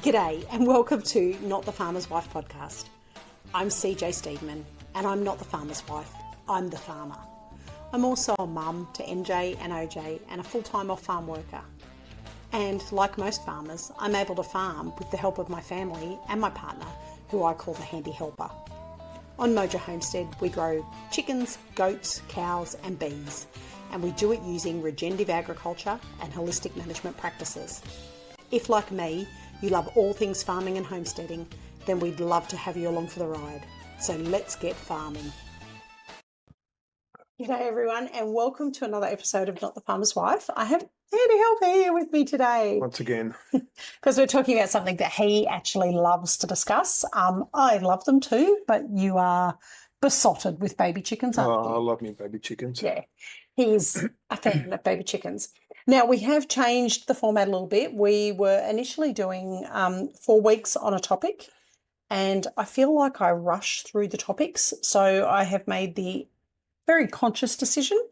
G'day and welcome to Not the Farmer's Wife podcast. I'm CJ Steedman and I'm not the farmer's wife, I'm the farmer. I'm also a mum to MJ and OJ and a full-time off-farm worker. And like most farmers, I'm able to farm with the help of my family and my partner, who I call the handy helper. On Mojo Homestead, we grow chickens, goats, cows and bees, and we do it using regenerative agriculture and holistic management practices. If, like me, you love all things farming and homesteading, then we'd love to have you along for the ride. So let's get farming. G'day everyone and welcome to another episode of Not the Farmer's Wife. I have Handy Helper here with me today. Once again. Because we're talking about something that he actually loves to discuss. I love them too, but you are besotted with baby chickens, aren't you? I love me baby chickens. Yeah, he's a fan of baby chickens. Now, we have changed the format a little bit. We were initially doing 4 weeks on a topic, and I feel like I rushed through the topics. So I have made the very conscious decision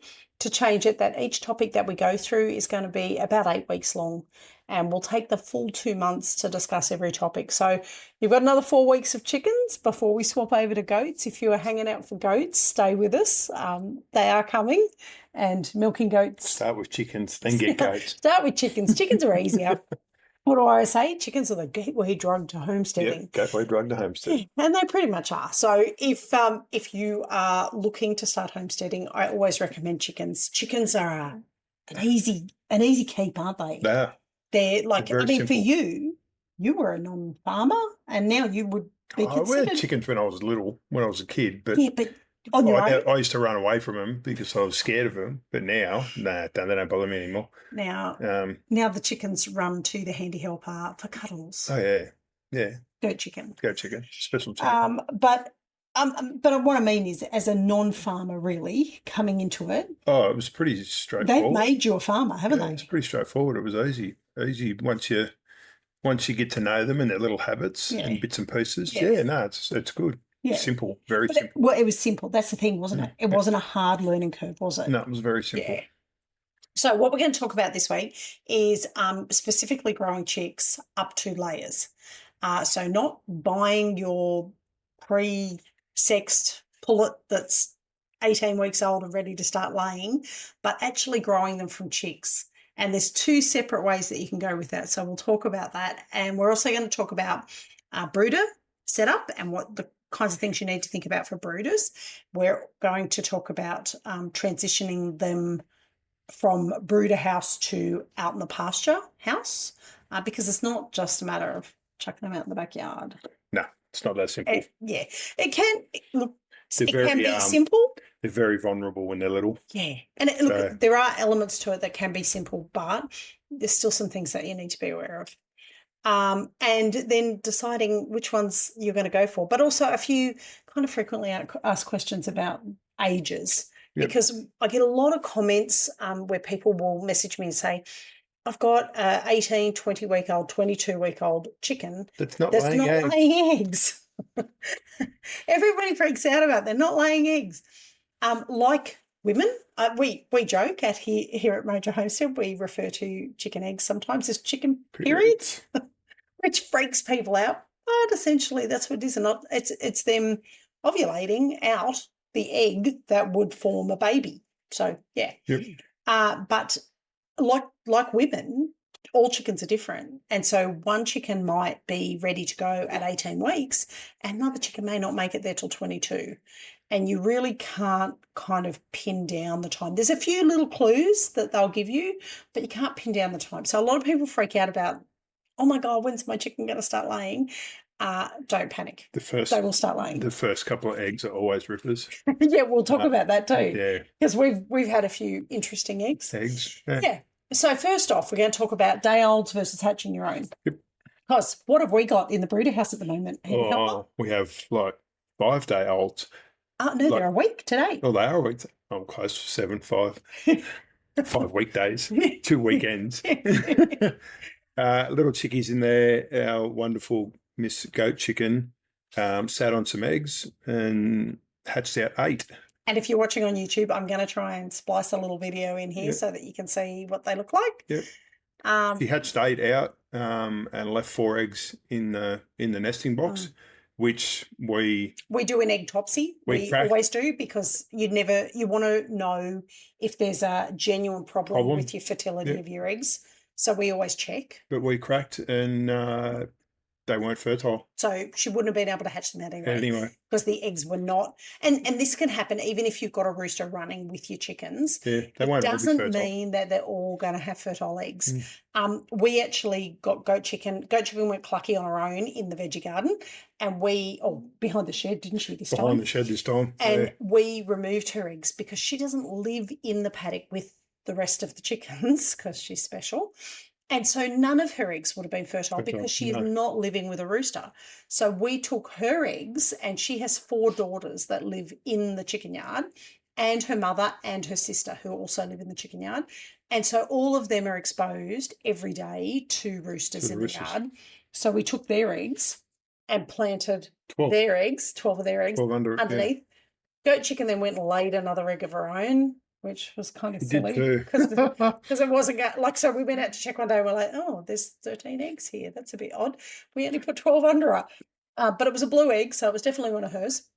to change it, that each topic that we go through is going to be about 8 weeks long, and we'll take the full 2 months to discuss every topic. So you've got another 4 weeks of chickens before we swap over to goats. If you are hanging out for goats, stay with us. They are coming, and milking goats. Start with chickens, then get goats. Start with chickens. Chickens are easier. What do I say? Chickens are the gateway drug to homesteading. Yep, gateway drug to homesteading. Yeah, and they pretty much are. So if you are looking to start homesteading, I always recommend chickens. Chickens are an easy keep, aren't they? Yeah. They're like, I mean, simple. for you were a non-farmer, and now you would be considered. I had chickens when I was little, when I was a kid, but Yeah, but on your own. I used to run away from them because I was scared of them. But now, they don't bother me anymore. Now the chickens run to the handy helper for cuddles. Oh yeah. Goat chicken. Goat chicken, special chicken. But what I mean is, as a non-farmer, really coming into it. Oh, it was pretty straightforward. They've made you a farmer, haven't they? It's pretty straightforward. It was easy once you get to know them and their little habits and bits and pieces. Yeah, no, it's good. Yeah. Simple, very simple. Well, it was simple. That's the thing, wasn't it? It wasn't a hard learning curve, was it? No, it was very simple. Yeah. So what we're going to talk about this week is specifically growing chicks up to layers. So not buying your pre-sexed pullet that's 18 weeks old and ready to start laying, but actually growing them from chicks. And there's 2 separate ways that you can go with that. So we'll talk about that. And we're also going to talk about brooder setup and what the kinds of things you need to think about for brooders. We're going to talk about transitioning them from brooder house to out in the pasture house, because it's not just a matter of chucking them out in the backyard. No, it's not that simple. It can be simple. They're very vulnerable when they're little. Yeah, and look, there are elements to it that can be simple, but there's still some things that you need to be aware of. And then deciding which ones you're going to go for, but also a few kind of frequently asked questions about ages, because I get a lot of comments where people will message me and say, I've got an 18, 20-week-old, 22-week-old chicken that's not laying eggs. Everybody freaks out about they're not laying eggs. Like women, we joke here at Mojo Homestead, we refer to chicken eggs sometimes as chicken periods. Which freaks people out, but essentially that's what it is. It's them ovulating out the egg that would form a baby. So yeah, but like women, all chickens are different, and so one chicken might be ready to go at 18 weeks, and another chicken may not make it there till 22. And you really can't kind of pin down the time. There's a few little clues that they'll give you, but you can't pin down the time. So a lot of people freak out about, oh my God, when's my chicken going to start laying? Don't panic. They will start laying. The first couple of eggs are always rippers. Yeah, we'll talk about that too. Yeah. Because we've had a few interesting eggs. Yeah. So first off, we're going to talk about day olds versus hatching your own. Yep. Because what have we got in the brooder house at the moment? We have like 5-day-olds. No, they're a week today. Oh, they are a week. I'm close to 7, 5. 5 weekdays, 2 weekends. Little chickies in there. Our wonderful Miss Goat Chicken sat on some eggs and hatched out 8. And if you're watching on YouTube, I'm going to try and splice a little video in here so that you can see what they look like. Yep. She hatched 8 out and left 4 eggs in the nesting box, which we do an egg topsy. We always do, because you want to know if there's a genuine problem with your fertility of your eggs. So we always check. But we cracked, and they weren't fertile. So she wouldn't have been able to hatch them out anyway. Because the eggs were not. And this can happen even if you've got a rooster running with your chickens. Yeah, they won't all be fertile. It doesn't mean that they're all going to have fertile eggs. We actually got goat chicken. Goat chicken went clucky on her own in the veggie garden. And behind the shed, didn't she, this time? Behind the shed this time. And we removed her eggs because she doesn't live in the paddock with the rest of the chickens because she's special. And so none of her eggs would have been fertile because she is not living with a rooster. So we took her eggs, and she has 4 daughters that live in the chicken yard, and her mother and her sister who also live in the chicken yard. And so all of them are exposed every day to roosters in the yard. So we took their eggs and planted 12 of their eggs underneath. Goat chicken then went and laid another egg of her own, which was kind of silly because it wasn't so we went out to check one day and we're like, oh, there's 13 eggs here. That's a bit odd. We only put 12 under her. But it was a blue egg, so it was definitely one of hers.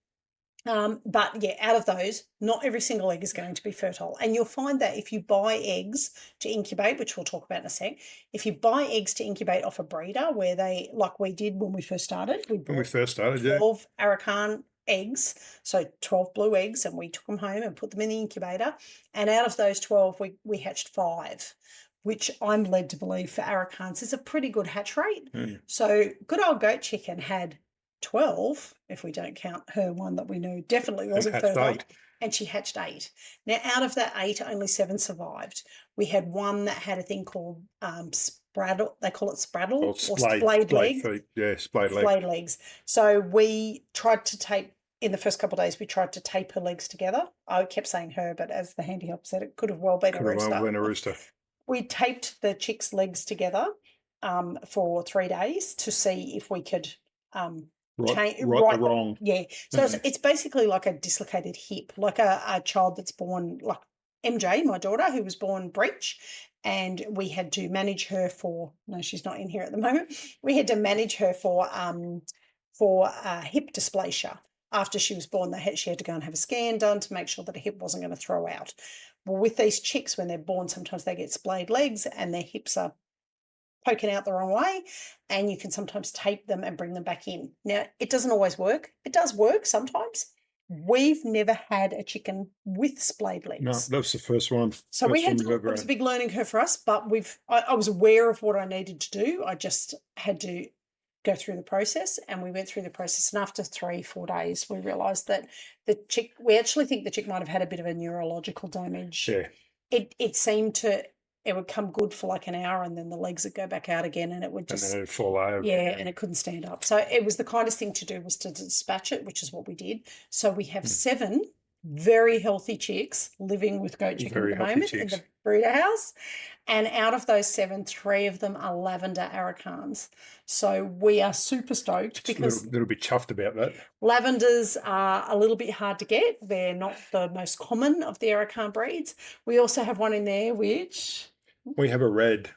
But yeah, out of those, not every single egg is going to be fertile. And you'll find that if you buy eggs to incubate, which we'll talk about in a sec, if you buy eggs to incubate off a breeder where they, like we did when we first started, 12 Arakan eggs, so 12 blue eggs, and we took them home and put them in the incubator, and out of those 12 we hatched 5, which I'm led to believe for Arakans is a pretty good hatch rate. So good old goat chicken had 12, if we don't count her one that we knew definitely wasn't fertile, and she hatched 8. Now out of that 8, only 7 survived. We had one that had a thing called spraddle, they call it spraddle, or splayed legs. Yeah, splayed legs. So we tried to tape, in the first couple of days, we tried to tape her legs together. I kept saying her, but as the handy help said, it could have well been a rooster. We taped the chicks' legs together for 3 days to see if we could right the wrong. Yeah. So it's basically like a dislocated hip, like a child that's born, like MJ, my daughter, who was born breech. And we had to manage her she's not in here at the moment. We had to manage her for hip dysplasia. After she was born, she had to go and have a scan done to make sure that her hip wasn't going to throw out. Well, with these chicks, when they're born, sometimes they get splayed legs and their hips are poking out the wrong way, and you can sometimes tape them and bring them back in. Now, it doesn't always work. It does work sometimes. We've never had a chicken with splayed legs. No, that was the first one. So it was a big learning curve for us, but I was aware of what I needed to do. I just had to go through the process, and we went through the process, and after 3-4 days we realized that we actually think the chick might have had a bit of a neurological damage. It seemed to, it would come good for like an hour, and then the legs would go back out again, and it would just, and then it'd fall over. And it couldn't stand up. So it was the kindest thing to do was to dispatch it, which is what we did. So we have 7 very healthy chicks living with goat chicken at the moment in the breeder house. And out of those 7, 3 of them are lavender Arakans. So we are super stoked because a little bit chuffed about that. Lavenders are a little bit hard to get. They're not the most common of the Arakan breeds. We also have one in there which... We have a red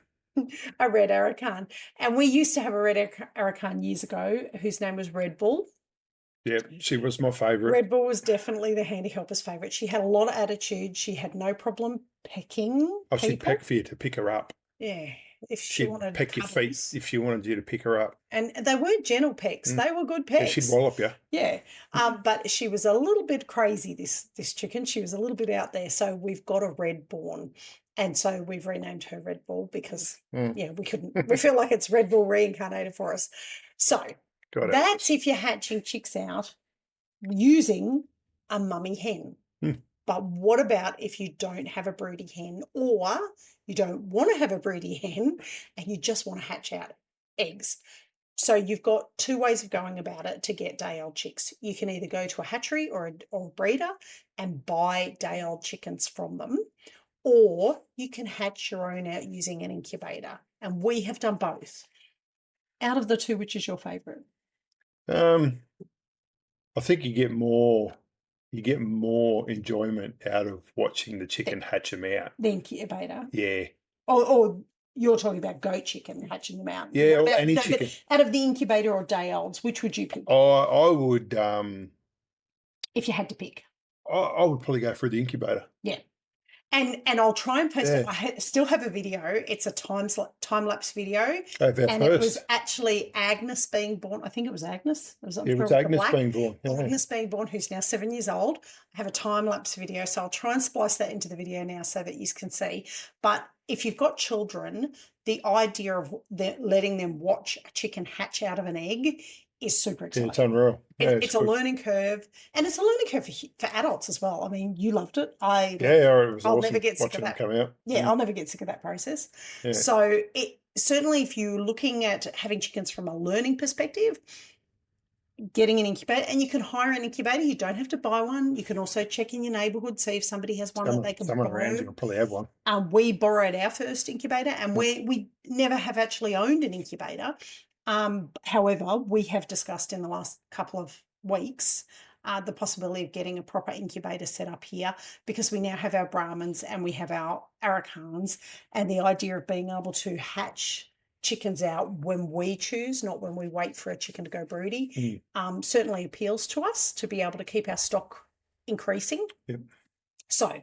Arakan. And we used to have a red Arakan years ago whose name was Red Bull. Yeah, she was my favourite. Red Bull was definitely the handy helper's favourite. She had a lot of attitude. She had no problem pecking. She'd peck for you to pick her up. Yeah. If she'd wanted peck your feet if she wanted you to pick her up. And they weren't gentle pecks. They were good pecks. Yeah, she'd wallop you. Yeah. But she was a little bit crazy, this chicken. She was a little bit out there. So we've got a Red born. And so we've renamed her Red Bull because, we feel like it's Red Bull reincarnated for us. So that's if you're hatching chicks out using a mummy hen. But what about if you don't have a broody hen, or you don't want to have a broody hen and you just want to hatch out eggs? So you've got 2 ways of going about it to get day-old chicks. You can either go to a hatchery or a breeder and buy day-old chickens from them, or you can hatch your own out using an incubator. And we have done both. Out of the 2, which is your favourite? I think you get more enjoyment out of watching the chicken hatch them out. The incubator? Yeah. Or You're talking about goat chicken, hatching them out. Yeah, or About- any no, chicken. out of the incubator or day olds, which would you pick I would if you had to pick? I would probably go for the incubator. Yeah. And I'll try and post it. Yeah. I still have a video. It's a time lapse video, Of our and it was first. actually Agnes being born. I think it was Agnes. I'm It sure was it the Agnes black. being born. Yeah. Agnes being born, who's now 7 years old. I have a time lapse video, so I'll try and splice that into the video now so that you can see. But if you've got children, the idea of letting them watch a chicken hatch out of an egg is super Yeah, exciting. it's unreal. Yeah, It's a learning curve, and it's a learning curve for adults as well. I mean, you loved it. it was I'll awesome never get sick watching of them that. come out. Yeah, I'll never get sick of that process. Yeah. So it certainly, if you're looking at having chickens from a learning perspective, getting an incubator, and you can hire an incubator. You don't have to buy one. You can also check in your neighbourhood, see if somebody has one that they can someone borrow. around you will probably have one. We borrowed our first incubator, and we never have actually owned an incubator. However, we have discussed in the last couple of weeks the possibility of getting a proper incubator set up here, because we now have our Brahmins and we have our Arrakans, and the idea of being able to hatch chickens out when we choose, not when we wait for a chicken to go broody, certainly appeals to us to be able to keep our stock increasing. Yep. So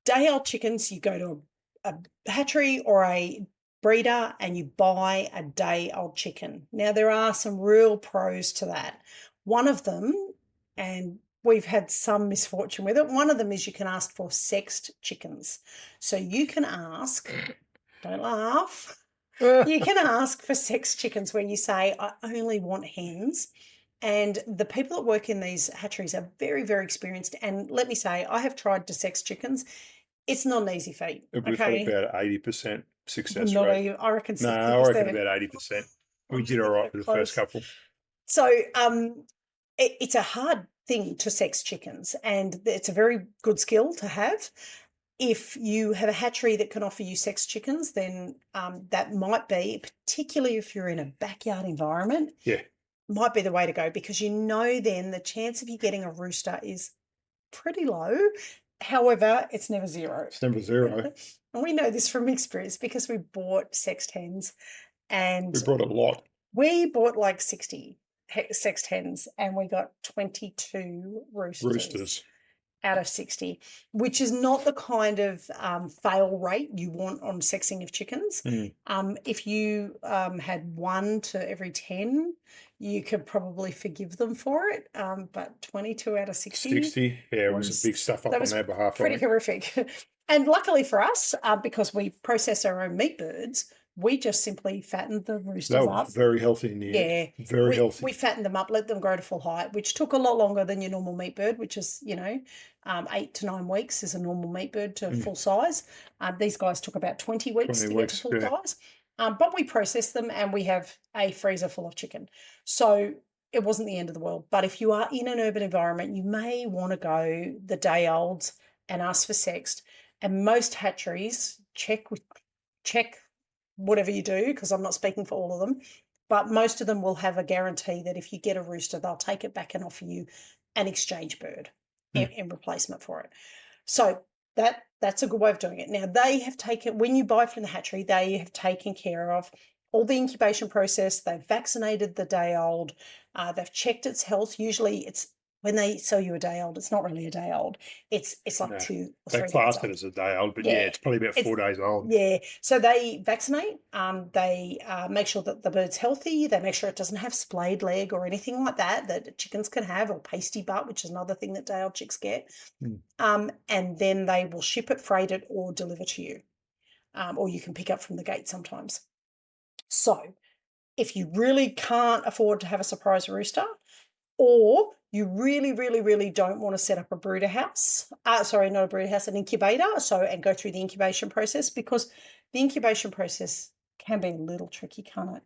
day-old chickens, you go to a hatchery or a breeder and you buy a day-old chicken. Now, there are some real pros to that. One of them, and we've had some misfortune with it, one of them is you can ask for sexed chickens. So you can ask, don't laugh, you can ask for sexed chickens where you say, I only want hens. And the people that work in these hatcheries are very, very experienced. And let me say, I have tried to sex chickens. It's not an easy feat. We've got about 80% success Not rate. even, I reckon 60%. No, I reckon about 80%. We did all right with the first couple. So it's a hard thing to sex chickens, and it's a very good skill to have. If you have a hatchery that can offer you sex chickens, then that might be, particularly if you're in a backyard environment, might be the way to go, because then the chance of you getting a rooster is pretty low. However, it's never zero. It's never zero. And we know this from experience because we bought sexed hens, and we bought a lot. We bought like 60 sexed hens, and we got 22 roosters out of 60, which is not the kind of fail rate you want on sexing of chickens. If you had 1 to every 10, you could probably forgive them for it. But 22 out of 60. Yeah, it was a big stuff up on their behalf. Pretty horrific. And luckily for us, because we process our own meat birds, we just simply fattened the roosters up. That was very healthy in the end. Yeah. Very healthy. We fattened them up, let them grow to full height, which took a lot longer than your normal meat bird, which is, 8 to 9 weeks is a normal meat bird to full size. These guys took about 20 weeks to get to full size. But we processed them, and we have a freezer full of chicken. So it wasn't the end of the world. But if you are in an urban environment, you may want to go the day olds and ask for sexed. And most hatcheries check whatever you do, because I'm not speaking for all of them, but most of them will have a guarantee that if you get a rooster, they'll take it back and offer you an exchange bird in replacement for it. So that's a good way of doing it. Now, they have taken, when you buy from the hatchery, they have taken care of all the incubation process. They've vaccinated the day old. They've checked its health. Usually it's, when they sell you a day old, it's not really a day old. It's like 2 or 3 days old. They class it as a day old, but it's probably about 4 days old. Yeah. So they vaccinate. They make sure that the bird's healthy. They make sure it doesn't have splayed leg or anything like that chickens can have, or pasty butt, which is another thing that day old chicks get. And then they will ship it, freight it, or deliver to you. Or you can pick up from the gate sometimes. So if you really can't afford to have a surprise rooster, or you really, really, really don't want to set up a brooder house, not a brooder house, an incubator, and go through the incubation process, because the incubation process can be a little tricky, can't it?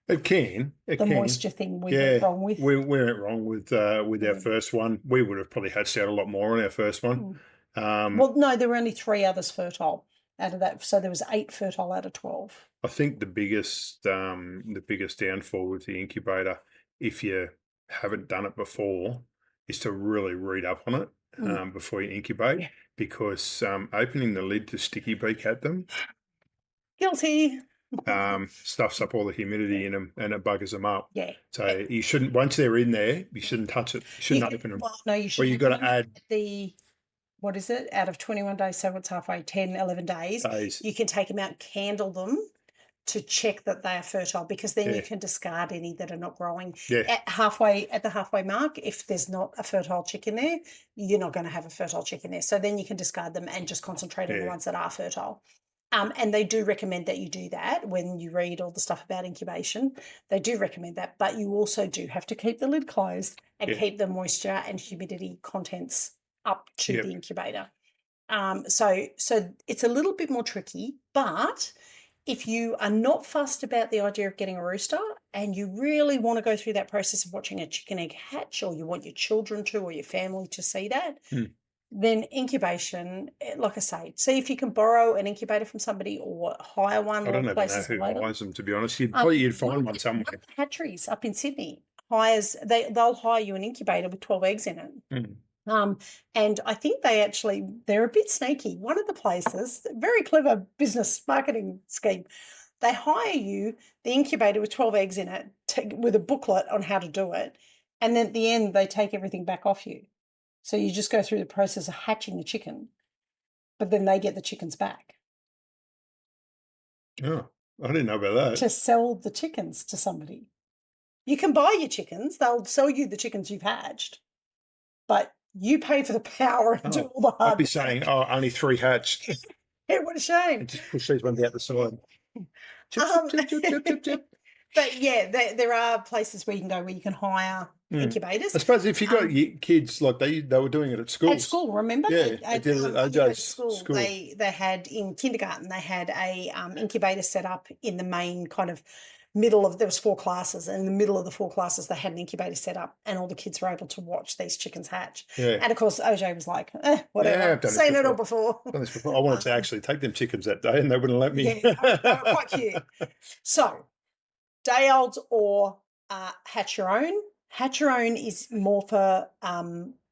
It can. Moisture thing we went wrong with. We went wrong with our first one. We would have probably hatched out a lot more on our first one. Well, no, there were only 3 others fertile out of that, so there was 8 fertile out of 12. I think the biggest downfall with the incubator, if you haven't done it before, is to really read up on it before you incubate, because opening the lid to sticky beak at them Guilty. Stuffs up all the humidity in them and it buggers them up. Yeah. So you shouldn't, once they're in there, you shouldn't touch it. You shouldn't open them. Well, no, you Well, should. you've got to add what is it, out of 21 days, so it's halfway, 10, 11 days, days. you can take them out, candle them to check that they are fertile, because then you can discard any that are not growing. At the halfway mark, if there's not a fertile chick in there, you're not going to have a fertile chick in there. So then you can discard them and just concentrate on the ones that are fertile. And they do recommend that you do that when you read all the stuff about incubation. They do recommend that, but you also do have to keep the lid closed and keep the moisture and humidity contents up to the incubator. So it's a little bit more tricky, but if you are not fussed about the idea of getting a rooster and you really want to go through that process of watching a chicken egg hatch, or you want your children to, or your family to see that, then incubation, like I say, see if you can borrow an incubator from somebody or hire one. I don't even know who hires them, to be honest. You'd find one somewhere. Hatcheries up in Sydney they'll hire you an incubator with 12 eggs in it. And I think they're a bit sneaky. One of the places, very clever business marketing scheme, they hire you the incubator with 12 eggs in it with a booklet on how to do it. And then at the end, they take everything back off you. So you just go through the process of hatching the chicken, but then they get the chickens back. Oh, I didn't know about that. To sell the chickens to somebody. You can buy your chickens. They'll sell you the chickens you've hatched, but you pay for the power and do all the hard I'd be saying, only 3 hatched. Yeah, what a shame. And just push these ones out the side. Chip. But yeah, there are places where you can go where you can hire incubators. I suppose if you got kids, like they were doing it at school. At school, remember? Yeah, they did it at OJ's school. They had in kindergarten, they had a incubator set up in the main kind of middle of, there was 4 classes, and in the middle of the 4 classes they had an incubator set up, and all the kids were able to watch these chickens hatch. And of course OJ was like, whatever, I've seen it all before. Done this before. I wanted to actually take them chickens that day and they wouldn't let me. Yeah, they were quite cute. So day olds or hatch your own. Hatch your own is more for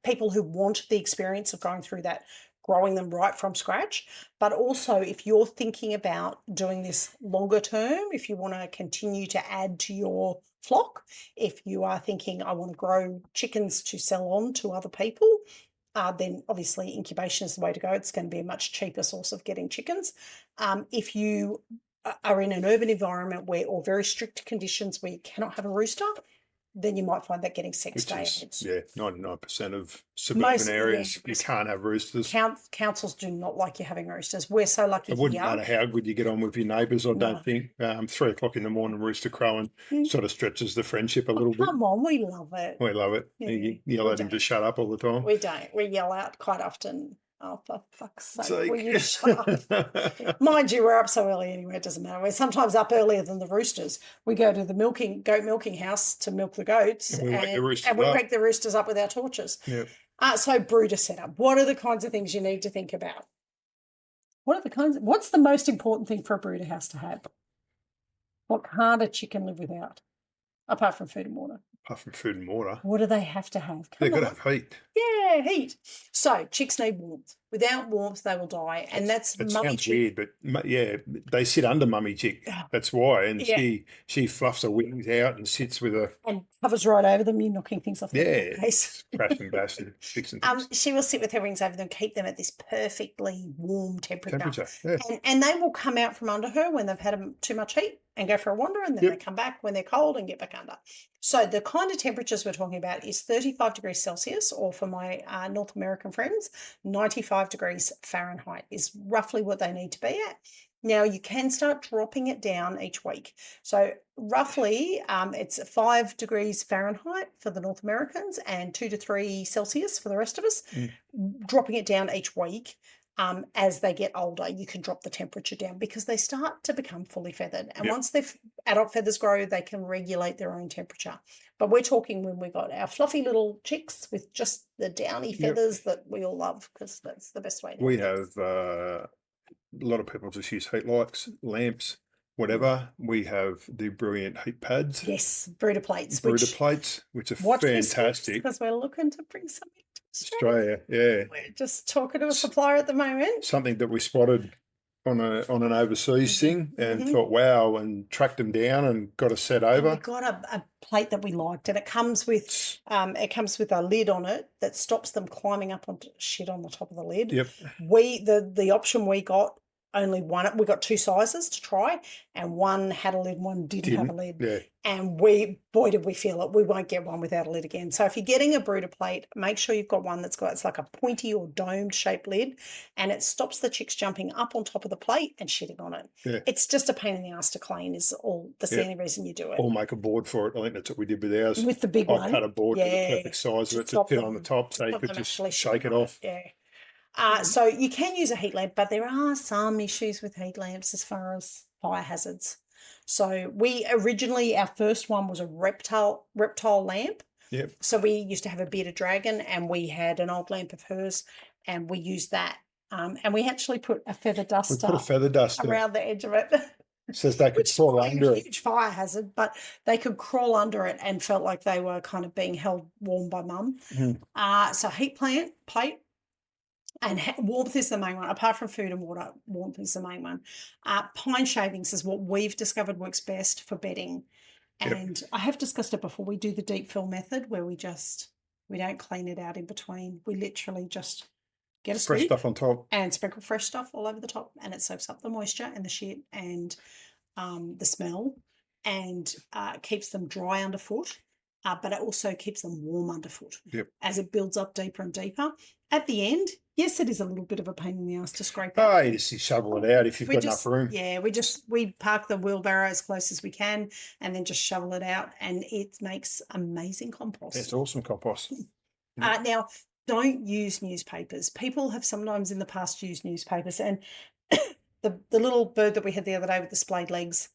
people who want the experience of going through that, growing them right from scratch. But also if you're thinking about doing this longer term, if you want to continue to add to your flock, if you are thinking I want to grow chickens to sell on to other people, then obviously incubation is the way to go. It's going to be a much cheaper source of getting chickens. If you are in an urban environment or very strict conditions where you cannot have a rooster, then you might find that getting sex day eggs. Yeah, 99% of suburban areas, you can't have roosters. Councils do not like you having roosters. We're so lucky. It wouldn't matter how good you get on with your neighbours, I don't think. 3 o'clock in the morning, rooster crowing sort of stretches the friendship a little bit. Come on, we love it. We love it. Yeah. You yell at them to shut up all the time. We don't. We yell out quite often. Oh, for fuck's sake, will you shut up? Mind you, we're up so early anyway, it doesn't matter. We're sometimes up earlier than the roosters. We go to the goat milking house to milk the goats, and we wake the roosters up with our torches. Yeah. So brooder setup. What are the kinds of things you need to think about? What's the most important thing for a brooder house to have? What can't a chicken live without? Apart from food and water. Apart from food and water. What do they have to have? They've got to have heat. Yeah, heat. So chicks need warmth. Without warmth, they will die. And that's that mummy sounds chick. weird, but yeah, they sit under mummy chick. That's why. And she fluffs her wings out and sits with her. And hovers right over them. You're knocking things off their face. Crash and bash and fixing things. She will sit with her wings over them, keep them at this perfectly warm temperature. Yeah. And they will come out from under her when they've had too much heat and go for a wander, and then they come back when they're cold and get back under. So the kind of temperatures we're talking about is 35 degrees Celsius, or for my North American friends, 95 degrees Fahrenheit is roughly what they need to be at. Now, you can start dropping it down each week. So roughly it's 5 degrees Fahrenheit for the North Americans and 2 to 3 Celsius for the rest of us, dropping it down each week. As they get older, you can drop the temperature down because they start to become fully feathered. And once their adult feathers grow, they can regulate their own temperature. But we're talking when we got our fluffy little chicks with just the downy feathers that we all love, because that's the best way to We have a lot of people just use heat lights, lamps, whatever. We have the brilliant heat pads. Yes, brooder plates. Which are fantastic. Because we're looking to bring something to Australia, yeah. We're just talking to a supplier at the moment. Something that we spotted on an overseas thing and Mhm. thought, wow, and tracked them down and got a set And we over. got a plate that we liked, and it comes with a lid on it that stops them climbing up on shit on the top of the lid. Yep. The option we got, only one. We got 2 sizes to try, and one had a lid, one didn't have a lid. Yeah. And boy, did we feel it. We won't get one without a lid again. So if you're getting a brooder plate, make sure you've got one it's like a pointy or domed shaped lid, and it stops the chicks jumping up on top of the plate and shitting on it. Yeah. It's just a pain in the ass to clean. That's the only reason you do it. Or make a board for it. I think that's what we did with ours. With the big I one. cut a board to the perfect size of it to fit on the top, so you could just shake it off. Yeah. So you can use a heat lamp, but there are some issues with heat lamps as far as fire hazards. So our first one was a reptile lamp. Yep. So we used to have a bearded dragon, and we had an old lamp of hers, and we used that. And we actually put a feather duster around the edge of it. So they could crawl under it. Huge fire hazard, but they could crawl under it and felt like they were kind of being held warm by mum. So heat plate. And warmth is the main one. Apart from food and water, warmth is the main one. Pine shavings is what we've discovered works best for bedding. And I have discussed it before. We do the deep fill method where we don't clean it out in between. We literally just get a fresh stuff on top and sprinkle fresh stuff all over the top, and it soaks up the moisture and the shit and the smell, and keeps them dry underfoot. But it also keeps them warm underfoot as it builds up deeper and deeper. At the end, yes, it is a little bit of a pain in the ass to scrape out. Oh, you just shovel it out if you've got enough room. Yeah, we park the wheelbarrow as close as we can and then just shovel it out, and it makes amazing compost. It's awesome compost. Now, don't use newspapers. People have sometimes in the past used newspapers, and the little bird that we had the other day with the splayed legs,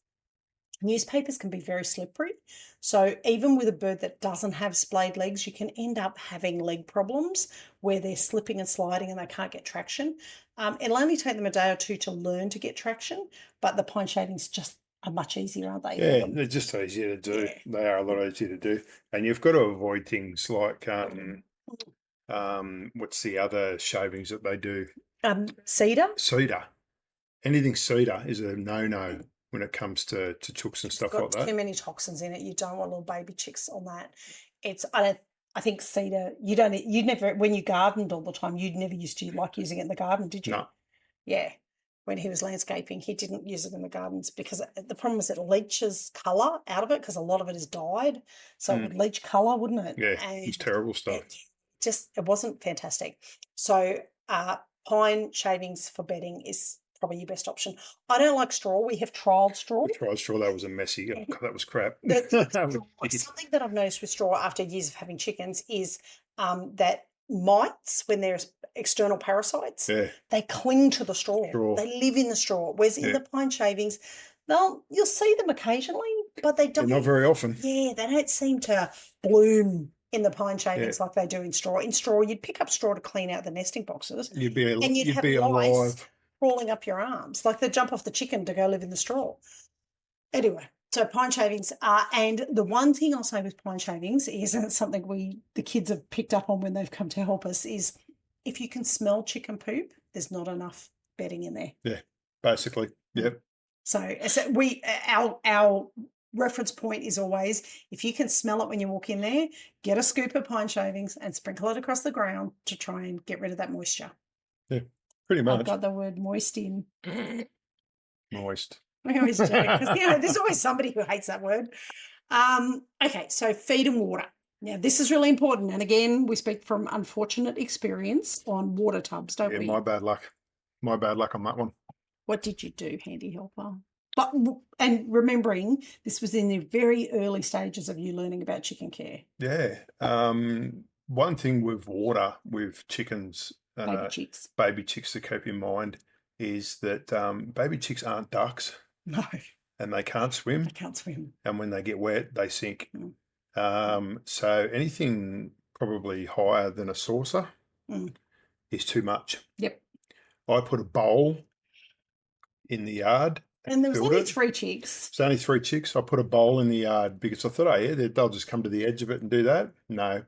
newspapers can be very slippery. So even with a bird that doesn't have splayed legs, you can end up having leg problems where they're slipping and sliding and they can't get traction. It'll only take them a day or two to learn to get traction, but the pine shavings just are much easier, aren't they? Yeah, they're just easier to do. Yeah. They are a lot easier to do. And you've got to avoid things like, what's the other shavings that they do? Cedar. Anything cedar is a no-no when it comes to chooks and stuff like that. It's got too many toxins in it. You don't want little baby chicks on that. I think cedar, you'd never, when you gardened all the time, you'd never used to like using it in the garden, did you? No. Yeah. When he was landscaping, he didn't use it in the gardens because the problem is it leaches colour out of it because a lot of it is dyed. So it would leach colour, wouldn't it? Yeah, it's terrible stuff. It wasn't fantastic. So pine shavings for bedding is probably your best option. I don't like straw. We have trialled straw. We tried straw. That was a messy. Oh, God, that was crap. Something that I've noticed with straw after years of having chickens is that mites, when there's external parasites, they cling to the straw. They live in the straw. Whereas in the pine shavings, you'll see them occasionally, but they don't. They're not very often. Yeah, they don't seem to bloom in the pine shavings like they do in straw. In straw, you'd pick up straw to clean out the nesting boxes. You'd be lice alive. Crawling up your arms, like they jump off the chicken to go live in the straw. Anyway, so pine shavings are, and the one thing I'll say with pine shavings is, and it's something the kids have picked up on when they've come to help us, is if you can smell chicken poop, there's not enough bedding in there. Yeah, basically. Yep. So our reference point is always, if you can smell it when you walk in there, get a scoop of pine shavings and sprinkle it across the ground to try and get rid of that moisture. Yeah, pretty much. I've got the word moist in. Moist. I always do, because there's always somebody who hates that word. Okay, so feed and water. Now, this is really important. And again, we speak from unfortunate experience on water tubs, don't we? Yeah, my bad luck. My bad luck on that one. What did you do, handy helper? And remembering this was in the very early stages of you learning about chicken care. Yeah. One thing with water, with chickens, baby chicks to keep in mind is that baby chicks aren't ducks. No. And they can't swim. They can't swim. And when they get wet, they sink. So anything probably higher than a saucer is too much. Yep. I put a bowl in the yard. And there was only 3 chicks. It's only 3 chicks. I put a bowl in the yard because I thought, they'll just come to the edge of it and do that. No.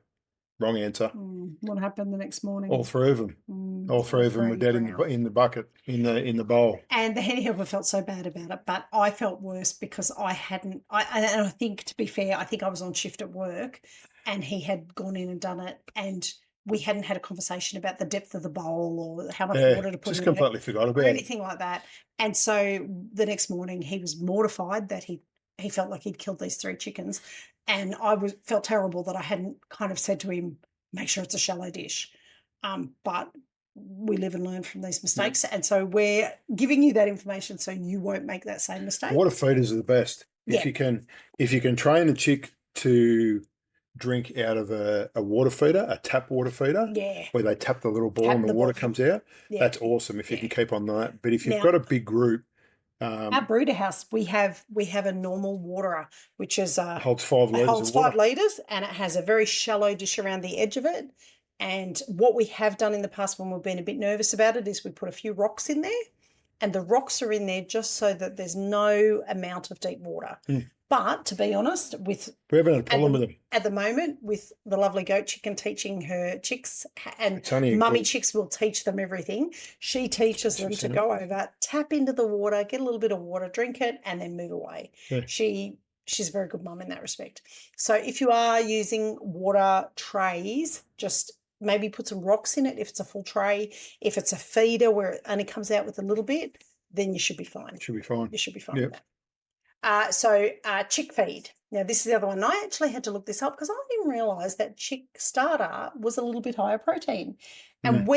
Wrong answer. What happened the next morning? All three of them. All three of them were dead in the bucket, in the bowl. And the hen helper felt so bad about it, but I felt worse because I hadn't. And I think, to be fair, I think I was on shift at work, and he had gone in and done it, and we hadn't had a conversation about the depth of the bowl or how much water to put just in completely it, forgot or about it. anything like that. And so the next morning, he was mortified that he felt like he'd killed these 3 chickens, and I felt terrible that I hadn't kind of said to him, make sure it's a shallow dish. But we live and learn from these mistakes, and so we're giving you that information so you won't make that same mistake. Water feeders are the best. If you can train a chick to drink out of a water feeder, a tap water feeder, where they tap the little ball and the water comes out, that's awesome if you can keep on that. But if you've got a big group, our brooder house, we have a normal waterer, which is holds 5 litres. Holds 5 litres, and it has a very shallow dish around the edge of it. And what we have done in the past when we've been a bit nervous about it is we put a few rocks in there, and the rocks are in there just so that there's no amount of deep water. But to be honest, we haven't had a problem with them at the moment, with the lovely goat chicken teaching her chicks, and mummy chicks will teach them everything. She teaches them to go over, tap into the water, get a little bit of water, drink it, and then move away. She's a very good mum in that respect. So if you are using water trays, just maybe put some rocks in it if it's a full tray. If it's a feeder where it only comes out with a little bit, then you should be fine. You should be fine with that. So chick feed. Now, this is the other one. I actually had to look this up because I didn't realise that chick starter was a little bit higher protein. And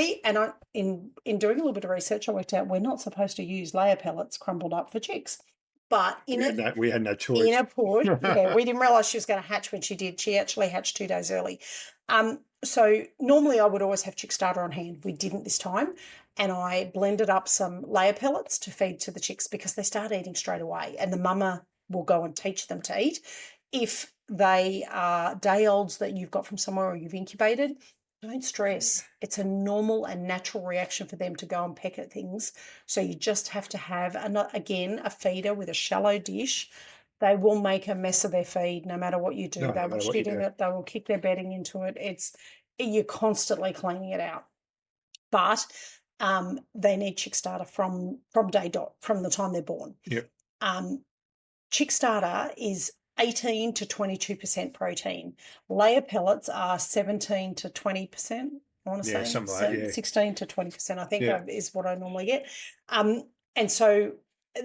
in doing a little bit of research, I worked out we're not supposed to use layer pellets crumbled up for chicks. But we had no choice. In a port, we didn't realise she was going to hatch when she did. She actually hatched 2 days early. So normally I would always have chick starter on hand. We didn't this time. And I blended up some layer pellets to feed to the chicks because they start eating straight away, and the mama will go and teach them to eat. If they are day olds that you've got from somewhere or you've incubated, don't stress. It's a normal and natural reaction for them to go and peck at things. So you just have to have, a feeder with a shallow dish. They will make a mess of their feed no matter what you do. They will shit in it. They will kick their bedding into it. You're constantly cleaning it out. But they need chick starter from day dot, from the time they're born. Chick starter is 18 to 22% protein. Layer pellets are 17 to 20%. I want to say something like that, 16 to 20%. I think is what I normally get. And so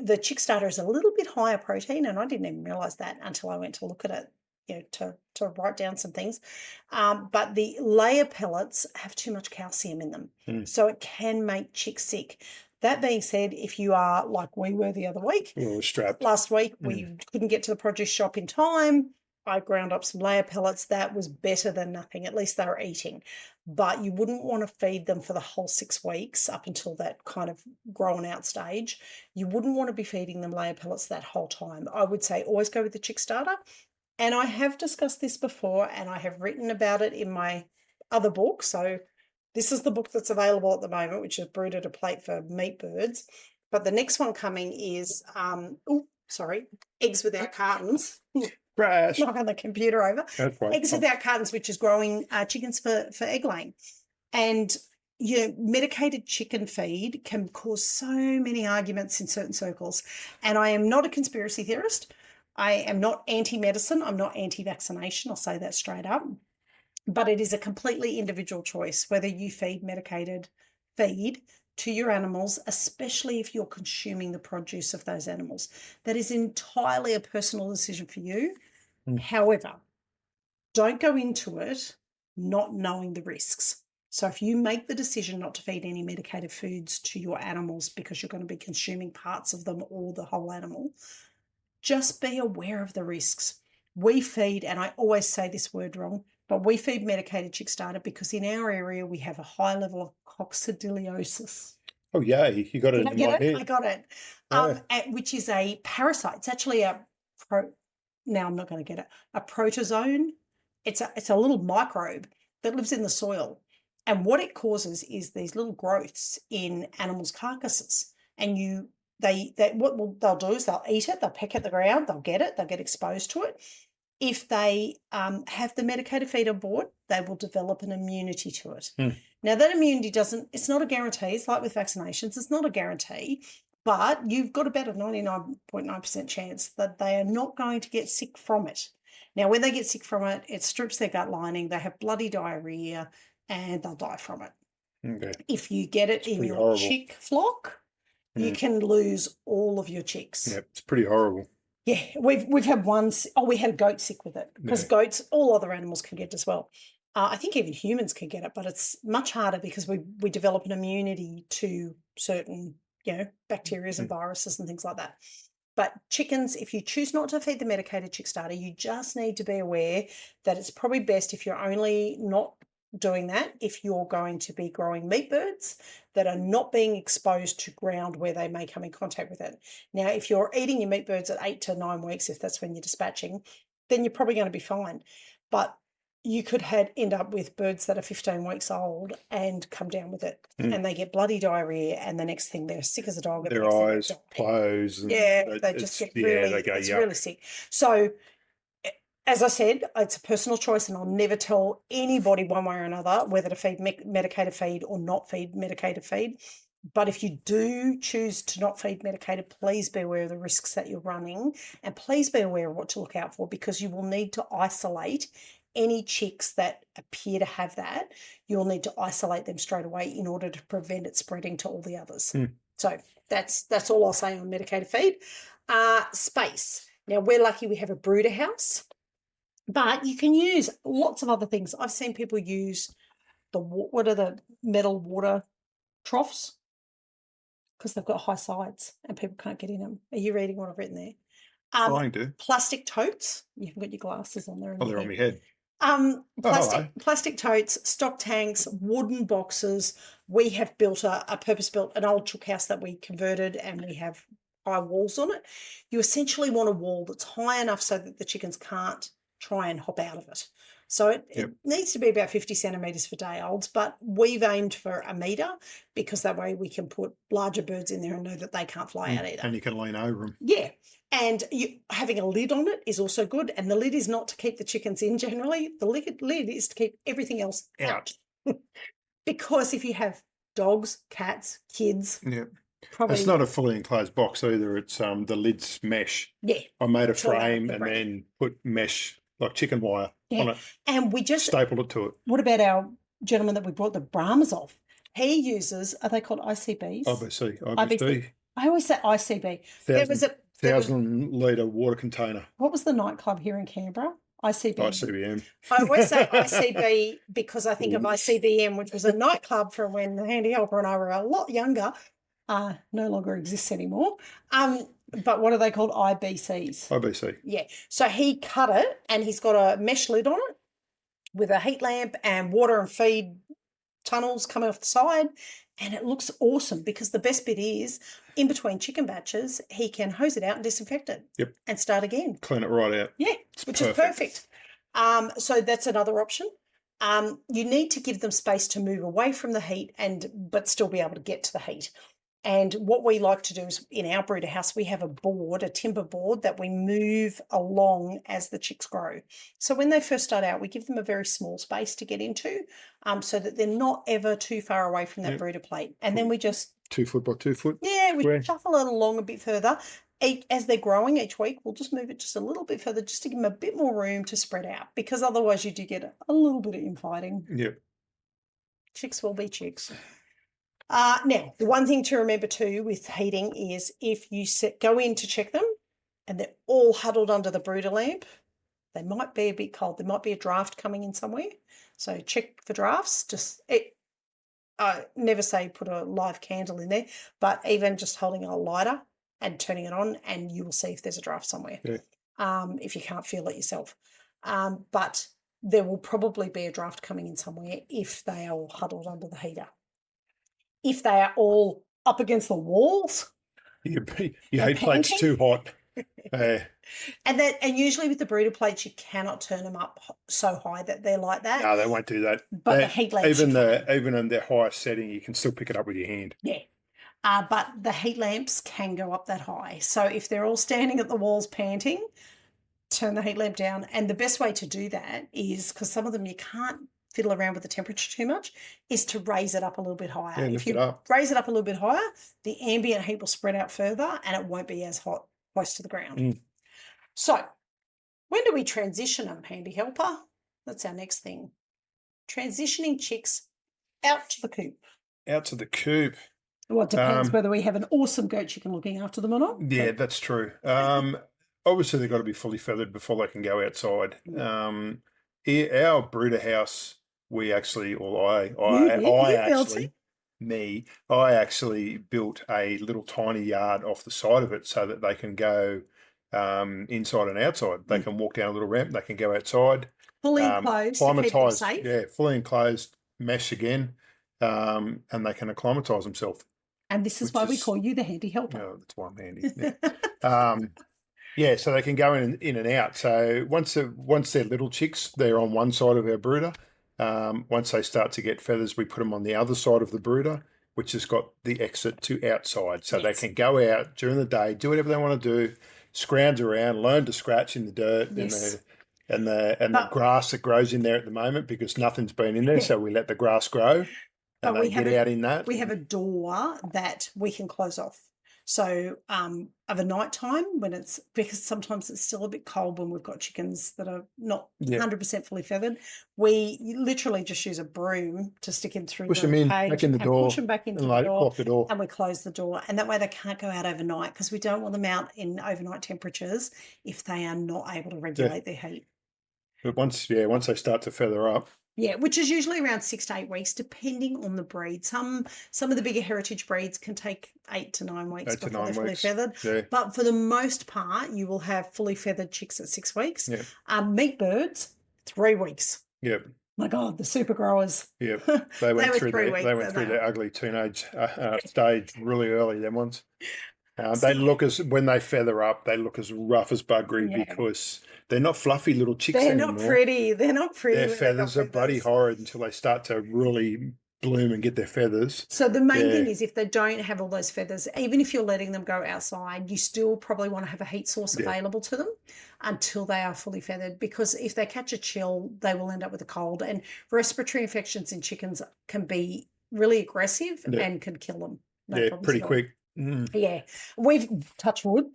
the chick starter is a little bit higher protein, and I didn't even realise that until I went to look at it, to write down some things. But the layer pellets have too much calcium in them, so it can make chicks sick. That being said, if you are like we were the other week, last week, we couldn't get to the produce shop in time. I ground up some layer pellets. That was better than nothing. At least they were eating. But you wouldn't want to feed them for the whole 6 weeks up until that kind of grown out stage. You wouldn't want to be feeding them layer pellets that whole time. I would say always go with the chick starter. And I have discussed this before, and I have written about it in my other book. So this is the book that's available at the moment, which is Brooded a Plate for Meat Birds. But the next one coming is, Eggs Without Cartons. Crash. Knock on the computer over. Eggs Without Cartons, which is growing chickens for egg laying. And medicated chicken feed can cause so many arguments in certain circles. And I am not a conspiracy theorist. I am not anti-medicine. I'm not anti-vaccination. I'll say that straight up. But it is a completely individual choice whether you feed medicated feed to your animals, especially if you're consuming the produce of those animals. That is entirely a personal decision for you. However, don't go into it not knowing the risks. So if you make the decision not to feed any medicated foods to your animals because you're going to be consuming parts of them or the whole animal, just be aware of the risks. We feed, and I always say this word wrong, but we feed medicated chick starter because in our area we have a high level of coccidiosis. Oh, yay. You got it in my head. I got it. Which is a parasite. It's actually now I'm not going to get it, a protozoan. It's a little microbe that lives in the soil. And what it causes is these little growths in animals' carcasses. And what they'll do is they'll eat it, they'll peck at the ground, they'll get exposed to it. if they have the medicated feed on board, they will develop an immunity to it. Now, that immunity it's not a guarantee. It's like with vaccinations. It's not a guarantee, but you've got about a 99.9% chance that they are not going to get sick from it. Now, when they get sick from it, it strips their gut lining. They have bloody diarrhea and they'll die from it. Okay. If you get it in your horrible. chick flock, you can lose all of your chicks. Yeah, it's pretty horrible. Yeah, we've had one. We had a goat sick with it because goats, all other animals can get it as well. I think even humans can get it, but it's much harder because we develop an immunity to certain, bacteria and viruses and things like that. But chickens, if you choose not to feed the medicated chick starter, you just need to be aware that it's probably best if you're only not doing that if you're going to be growing meat birds that are not being exposed to ground where they may come in contact with it. Now, if you're eating your meat birds at 8 to 9 weeks, if that's when you're dispatching, then you're probably going to be fine. But you could end up with birds that are 15 weeks old and come down with it, and they get bloody diarrhea, and the next thing they're sick as a dog. Their eyes close. And they just get really sick. So, as I said, it's a personal choice, and I'll never tell anybody one way or another whether to feed medicated feed or not feed medicated feed. But if you do choose to not feed medicated, please be aware of the risks that you're running, and please be aware of what to look out for, because you will need to isolate any chicks that appear to have that. You'll need to isolate them straight away in order to prevent it spreading to all the others. So that's all I'll say on medicated feed. Space. Now, we're lucky we have a brooder house. But you can use lots of other things. I've seen people use what are the metal water troughs? Because they've got high sides and people can't get in them. Are you reading what I've written there? Trying to. Plastic totes. You haven't got your glasses on there. They're on my head. Plastic totes, stock tanks, wooden boxes. We have built a purpose-built, an old chook house that we converted, and we have high walls on it. You essentially want a wall that's high enough so that the chickens can't try and hop out of it. So it needs to be about 50 centimetres for day olds, but we've aimed for 1 metre because that way we can put larger birds in there and know that they can't fly out either. And you can lean over them. Yeah. And having a lid on it is also good. And the lid is not to keep the chickens in generally. The lid is to keep everything else out. Because if you have dogs, cats, kids... Yeah. Probably, it's not a fully enclosed box either. It's the lid's mesh. Yeah. I made a frame and then put mesh, like chicken wire, on it. And we just stapled it to it. What about our gentleman that we brought the Brahmas off? He uses, are they called ICBs? IBC. I always say ICB. There was a 1,000 litre water container. What was the nightclub here in Canberra? ICB. ICBM. I always say ICB because I think of ICBM, which was a nightclub from when the handy helper and I were a lot younger. No longer exists anymore. But what are they called? IBCs. IBC. Yeah. So he cut it and he's got a mesh lid on it with a heat lamp and water and feed tunnels coming off the side. And it looks awesome because the best bit is in between chicken batches, he can hose it out and disinfect it. Yep. And start again. Clean it right out. Yeah, which is perfect. So that's another option. You need to give them space to move away from the heat but still be able to get to the heat. And what we like to do is in our brooder house, we have a timber board that we move along as the chicks grow. So when they first start out, we give them a very small space to get into so that they're not ever too far away from that brooder plate. And then we just... 2 foot by 2 foot. Yeah, we shuffle it along a bit further. As they're growing each week, we'll just move it just a little bit further just to give them a bit more room to spread out because otherwise you do get a little bit of infighting. Yep. Chicks will be chicks. Now, the one thing to remember too with heating is if you go in to check them and they're all huddled under the brooder lamp, they might be a bit cold. There might be a draft coming in somewhere. So check for drafts. Never say put a live candle in there, but even just holding a lighter and turning it on and you will see if there's a draft somewhere, if you can't feel it yourself. But there will probably be a draft coming in somewhere if they are all huddled under the heater. If they are all up against the walls. Your heat plate's too hot. And usually with the brooder plates, you cannot turn them up so high that they're like that. No, they won't do that. But the heat lamps... Even in their highest setting, you can still pick it up with your hand. Yeah. But the heat lamps can go up that high. So if they're all standing at the walls panting, turn the heat lamp down. And the best way to do that is, because some of them you can't fiddle around with the temperature too much, is to raise it up a little bit higher. Yeah, if you raise it up a little bit higher, the ambient heat will spread out further and it won't be as hot close to the ground. So when do we transition them, Handy Helper? That's our next thing. Transitioning chicks out to the coop. Out to the coop. Well, it depends whether we have an awesome goat chicken looking after them or not. Yeah, that's true. Obviously, they've got to be fully feathered before they can go outside. Our brooder house, we actually, or I actually built a little tiny yard off the side of it so that they can go inside and outside. They can walk down a little ramp. They can go outside. Fully enclosed to keep them safe. Yeah, fully enclosed, mesh again, and they can acclimatise themselves. And this is why we call you the Handy Helper. No, that's why I'm handy. Yeah. Yeah, so they can go in and out. So once they're little chicks, they're on one side of our brooder. Once they start to get feathers, we put them on the other side of the brooder, which has got the exit to outside. So they can go out during the day, do whatever they want to do, scrounge around, learn to scratch in the dirt and the grass that grows in there at the moment, because nothing's been in there. So we let the grass grow and they get out in that. We have a door that we can close off. So of a night time, because sometimes it's still a bit cold when we've got chickens that are not 100% fully feathered, we literally just use a broom to stick them through the cage, back in the door, push them back into the door, and we close the door. And that way they can't go out overnight, because we don't want them out in overnight temperatures if they are not able to regulate their heat. But once they start to feather up. Yeah, which is usually around 6 to 8 weeks, depending on the breed. Some of the bigger heritage breeds can take 8 to 9 weeks before they're fully feathered. Yeah. But for the most part, you will have fully feathered chicks at 6 weeks. Yeah. Meat birds, 3 weeks. Yep. My God, the super growers. Yeah, they went through their ugly teenage stage really early. Them ones. When they feather up, they look as rough as buggery because they're not fluffy little chicks anymore. They're not pretty. Their feathers are bloody horrid until they start to really bloom and get their feathers. So the main thing is, if they don't have all those feathers, even if you're letting them go outside, you still probably want to have a heat source available to them until they are fully feathered, because if they catch a chill, they will end up with a cold. And respiratory infections in chickens can be really aggressive and can kill them. Pretty quick. Yeah, we've touched wood.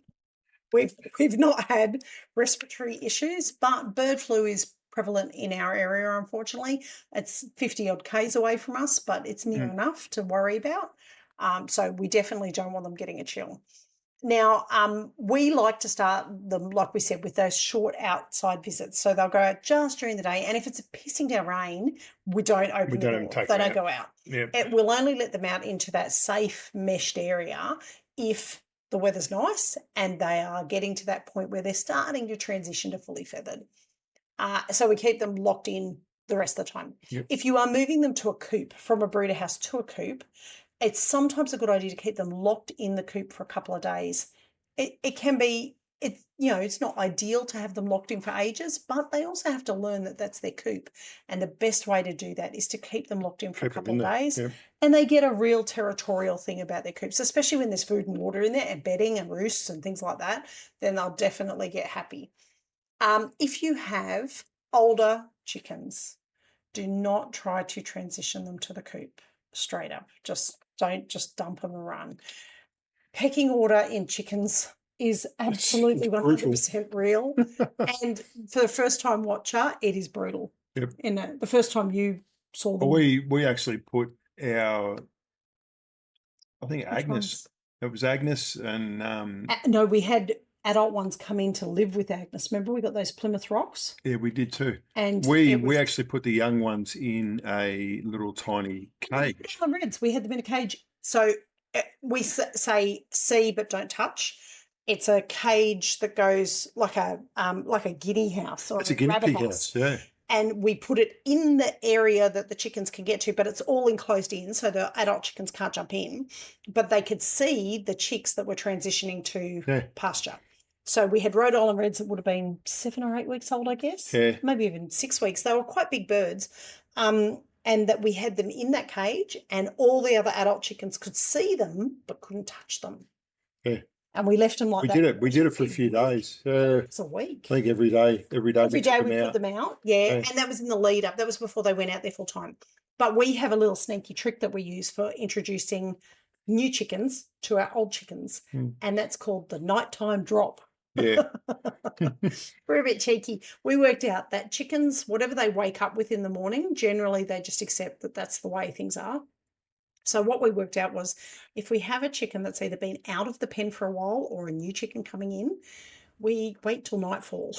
We've not had respiratory issues, but bird flu is prevalent in our area, unfortunately. It's 50 odd Ks away from us, but it's near enough to worry about. So we definitely don't want them getting a chill. Now, we like to start them, like we said, with those short outside visits. So they'll go out just during the day. And if it's pissing down rain, we don't open the door. They don't go out. Yep. It will only let them out into that safe meshed area if the weather's nice and they are getting to that point where they're starting to transition to fully feathered. So we keep them locked in the rest of the time. Yep. If you are moving them to a coop, from a brooder house to a coop, it's sometimes a good idea to keep them locked in the coop for a couple of days. It can be, it's not ideal to have them locked in for ages, but they also have to learn that that's their coop. And the best way to do that is to keep them locked in for a couple of days. Yep. And they get a real territorial thing about their coops, especially when there's food and water in there and bedding and roosts and things like that, then they'll definitely get happy. If you have older chickens, do not try to transition them to the coop straight up. Don't just dump them and run. Pecking order in chickens is absolutely 100% real. And for the first time watcher, it is brutal. Yep. The first time you saw them. We actually put I think Agnes. It was Agnes and no, we had adult ones come in to live with Agnes. Remember, we got those Plymouth Rocks? Yeah, we did too. And we actually put the young ones in a little tiny cage. Reds. We had them in a cage. So we say see but don't touch. It's a cage that goes like a guinea house or a guinea pig house. Yeah. And we put it in the area that the chickens can get to, but it's all enclosed in, so the adult chickens can't jump in. But they could see the chicks that were transitioning to pasture. So we had Rhode Island Reds that would have been 7 or 8 weeks old, I guess. Yeah. Maybe even 6 weeks. They were quite big birds. And that we had them in that cage, and all the other adult chickens could see them but couldn't touch them. Yeah. And we left them like that. We did it for a few days. It's a week. I think every day Every we day took we them put out. them out. Yeah. And that was in the lead up. That was before they went out there full time. But we have a little sneaky trick that we use for introducing new chickens to our old chickens. And that's called the nighttime drop. Yeah. We're a bit cheeky. We worked out that chickens, whatever they wake up with in the morning, generally they just accept that that's the way things are. So what we worked out was if we have a chicken that's either been out of the pen for a while or a new chicken coming in, we wait till nightfall.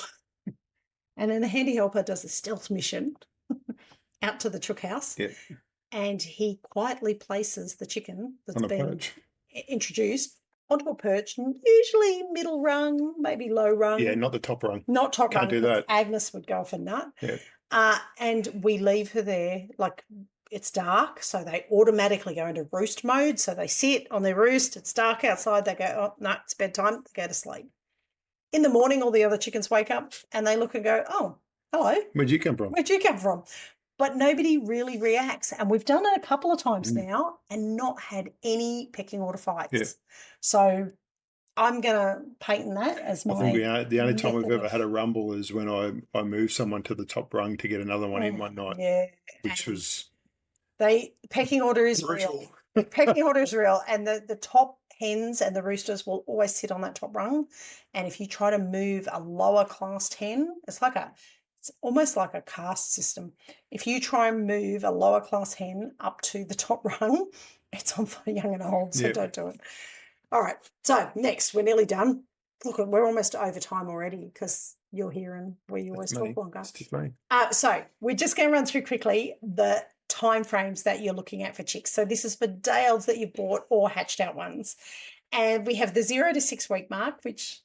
And then the handy helper does a stealth mission out to the chook house. Yeah. And he quietly places the chicken that's On a been perch. introduced onto a perch, and usually middle rung, maybe low rung. Yeah, not the top rung. Not top rung. Can't do that. Agnes would go off a nut. Yeah. And we leave her there, like it's dark, so they automatically go into roost mode. So they sit on their roost. It's dark outside. They go, oh, no, it's bedtime. They go to sleep. In the morning, all the other chickens wake up and they look and go, oh, hello. Where'd you come from? Where'd you come from? But nobody really reacts. And we've done it a couple of times now and not had any pecking order fights. Yeah. So I'm going to patent that as my. I think the only time we've method ever had a rumble is when I moved someone to the top rung to get another one in one night. Yeah. Which was. Pecking order is brutal. real. Pecking order is real. And the top hens and the roosters will always sit on that top rung. And if you try to move a lower classed hen, it's almost like a caste system. If you try and move a lower class hen up to the top rung, it's on for young and old, so don't do it. All right, so next, we're nearly done. Look, we're almost over time already because you're here and we always talk longer. It's just me. So we're just going to run through quickly the time frames that you're looking at for chicks. So this is for day olds that you've bought or hatched out ones. And we have the 0 to 6 week mark, which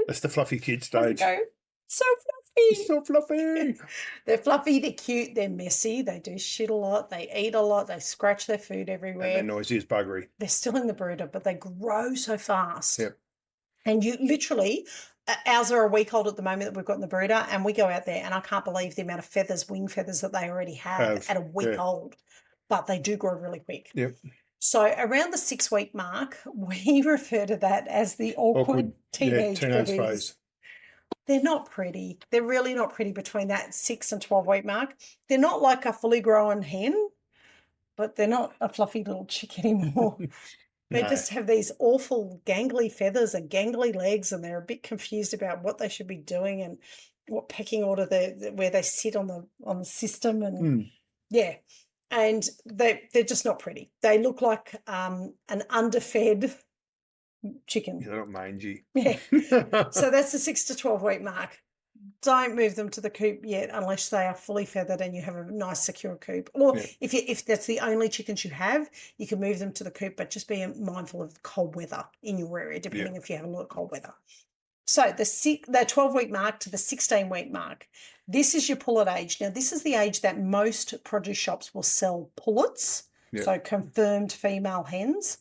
that's the fluffy kid stage. So fluffy. So fluffy. They're fluffy, they're cute, they're messy, they do shit a lot, they eat a lot, they scratch their food everywhere. And they're noisy as buggery. They're still in the brooder, but they grow so fast. Yep. And you literally, ours are a week old at the moment that we've got in the brooder, and we go out there and I can't believe the amount of feathers, wing feathers that they already have at a week old. But they do grow really quick. Yep. So around the 6 week mark, we refer to that as the awkward teenage phase. They're not pretty. They're really not pretty between that 6 and 12 week mark. They're not like a fully grown hen, but they're not a fluffy little chick anymore. They just have these awful gangly feathers and gangly legs, and they're a bit confused about what they should be doing and what pecking order where they sit on the system. And and they're just not pretty. They look like an underfed chicken. Yeah, they're not mangy. Yeah. So that's the 6 to 12 week mark. Don't move them to the coop yet unless they are fully feathered and you have a nice secure coop. Or if that's the only chickens you have, you can move them to the coop, but just be mindful of cold weather in your area, depending if you have a lot of cold weather. So the 12 week mark to the 16 week mark, this is your pullet age. Now, this is the age that most produce shops will sell pullets, so confirmed female hens.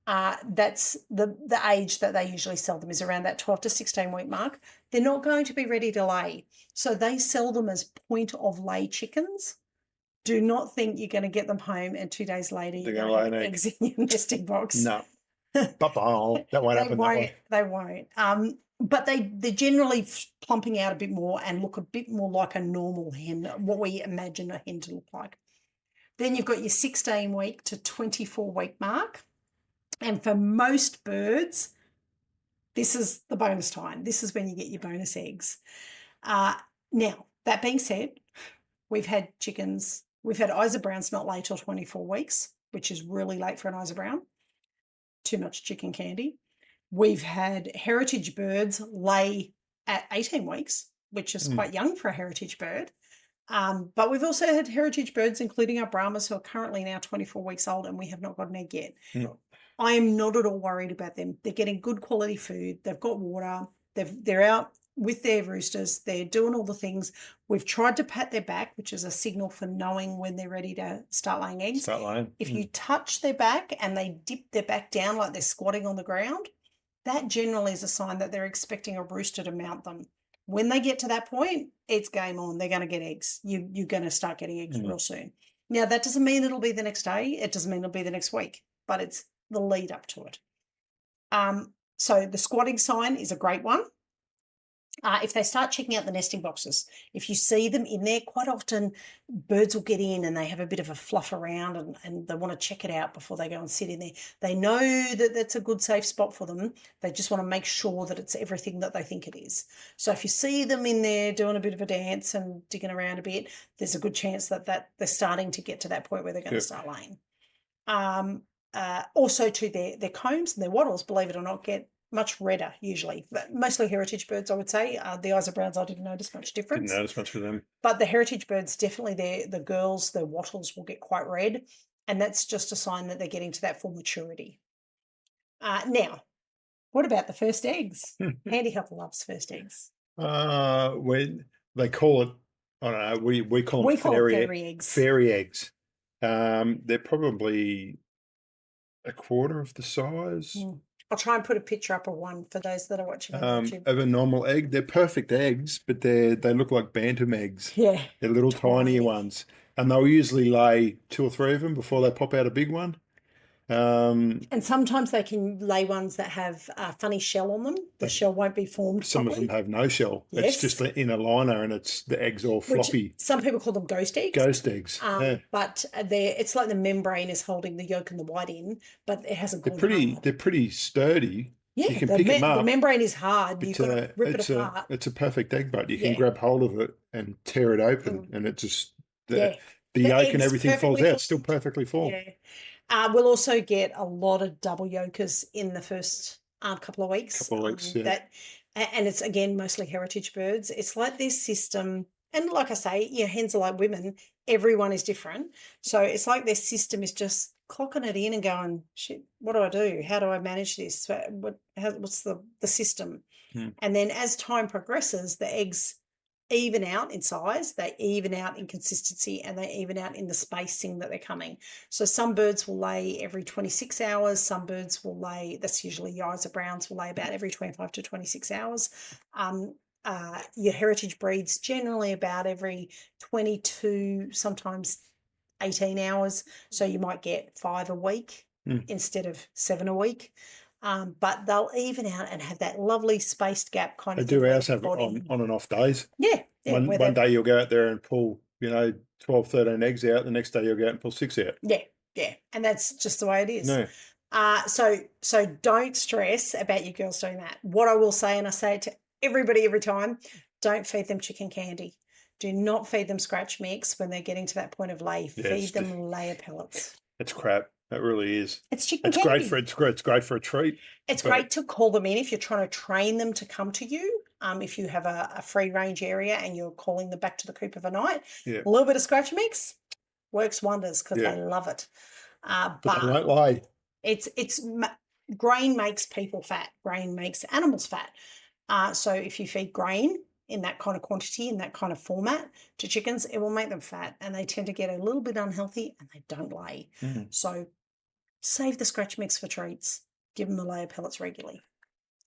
That's the age that they usually sell them is around that 12 to 16 week mark. They're not going to be ready to lay. So they sell them as point of lay chickens. Do not think you're going to get them home and 2 days later you're going to lay an eggs in your nesting box. No. Bye-bye. That won't happen that way. They won't. But they're generally plumping out a bit more and look a bit more like a normal hen, what we imagine a hen to look like. Then you've got your 16 week to 24 week mark. And for most birds, this is the bonus time. This is when you get your bonus eggs. Now, that being said, we've had Isa Browns not lay till 24 weeks, which is really late for an Isa Brown. Too much chicken candy. We've had heritage birds lay at 18 weeks, which is quite young for a heritage bird. But we've also had heritage birds, including our Brahmas, who are currently now 24 weeks old, and we have not got an egg yet. No. I am not at all worried about them. They're getting good quality food. They've got water. They're out with their roosters. They're doing all the things. We've tried to pat their back, which is a signal for knowing when they're ready to start laying eggs. Start laying. If you touch their back and they dip their back down like they're squatting on the ground, that generally is a sign that they're expecting a rooster to mount them. When they get to that point, it's game on. They're going to get eggs. You're going to start getting eggs real soon. Now, that doesn't mean it'll be the next day. It doesn't mean it'll be the next week, but it's the lead up to it. So the squatting sign is a great one. If they start checking out the nesting boxes, if you see them in there, quite often birds will get in and they have a bit of a fluff around and they want to check it out before they go and sit in there. They know that that's a good, safe spot for them. They just want to make sure that it's everything that they think it is. So if you see them in there doing a bit of a dance and digging around a bit, there's a good chance that they're starting to get to that point where they're going to start laying. Also, to their combs and their wattles, believe it or not, get much redder usually, but mostly heritage birds, I would say. The Isa Browns, I didn't notice much difference. Didn't notice much for them. But the heritage birds, definitely the girls, their wattles will get quite red, and that's just a sign that they're getting to that full maturity. Now, what about the first eggs? Handy Hopper loves first eggs. When they call it, I don't know, we call them fairy eggs. Fairy eggs. They're probably a quarter of the size. I'll try and put a picture up of one for those that are watching on YouTube. Of a normal egg. They're perfect eggs, but they look like bantam eggs. Yeah. They're little tiny ones. And they'll usually lay 2 or 3 of them before they pop out a big one. And sometimes they can lay ones that have a funny shell on them. The shell won't be formed Some properly. of them have no shell. Yes. It's just in a liner and the egg's all floppy. Some people call them ghost eggs. Ghost eggs, But it's like the membrane is holding the yolk and the white in, but it hasn't gone hard. They're pretty sturdy. Yeah, you can pick them up. The membrane is hard. You've got to rip it apart. It's a perfect egg, but you can grab hold of it and tear it open, and it just the yolk and everything falls out. It's still perfectly formed. Yeah. We'll also get a lot of double yolkers in the first couple of weeks. And it's, again, mostly heritage birds. It's like this system, and like I say, hens are like women. Everyone is different. So it's like their system is just clocking it in and going, shit, what do I do? How do I manage this? What's the system? And then as time progresses, the eggs even out in size, they even out in consistency, and they even out in the spacing that they're coming. So some birds will lay every 26 hours. Some birds will lay, that's usually your Isa Browns, will lay about every 25 to 26 hours. Your heritage breeds generally about every 22, sometimes 18 hours. So you might get 5 a week instead of 7 a week. But they'll even out and have that lovely spaced gap kind of thing. They do ours have on and off days. Yeah. One day you'll go out there and pull, 12, 13 eggs out. The next day you'll go out and pull 6 out. Yeah. And that's just the way it is. No. So don't stress about your girls doing that. What I will say, and I say it to everybody every time, don't feed them chicken candy. Do not feed them scratch mix when they're getting to that point of lay. Feed them layer pellets. It's crap. That really is. It's chicken candy. It's great for a treat. It's great to call them in if you're trying to train them to come to you. If you have a free range area and you're calling them back to the coop of a night, a little bit of scratch mix works wonders because they love it. But they won't lie. Grain makes people fat. Grain makes animals fat. So if you feed grain in that kind of quantity, in that kind of format to chickens, it will make them fat, and they tend to get a little bit unhealthy and they don't lay. So save the scratch mix for treats. Give them the layer pellets regularly.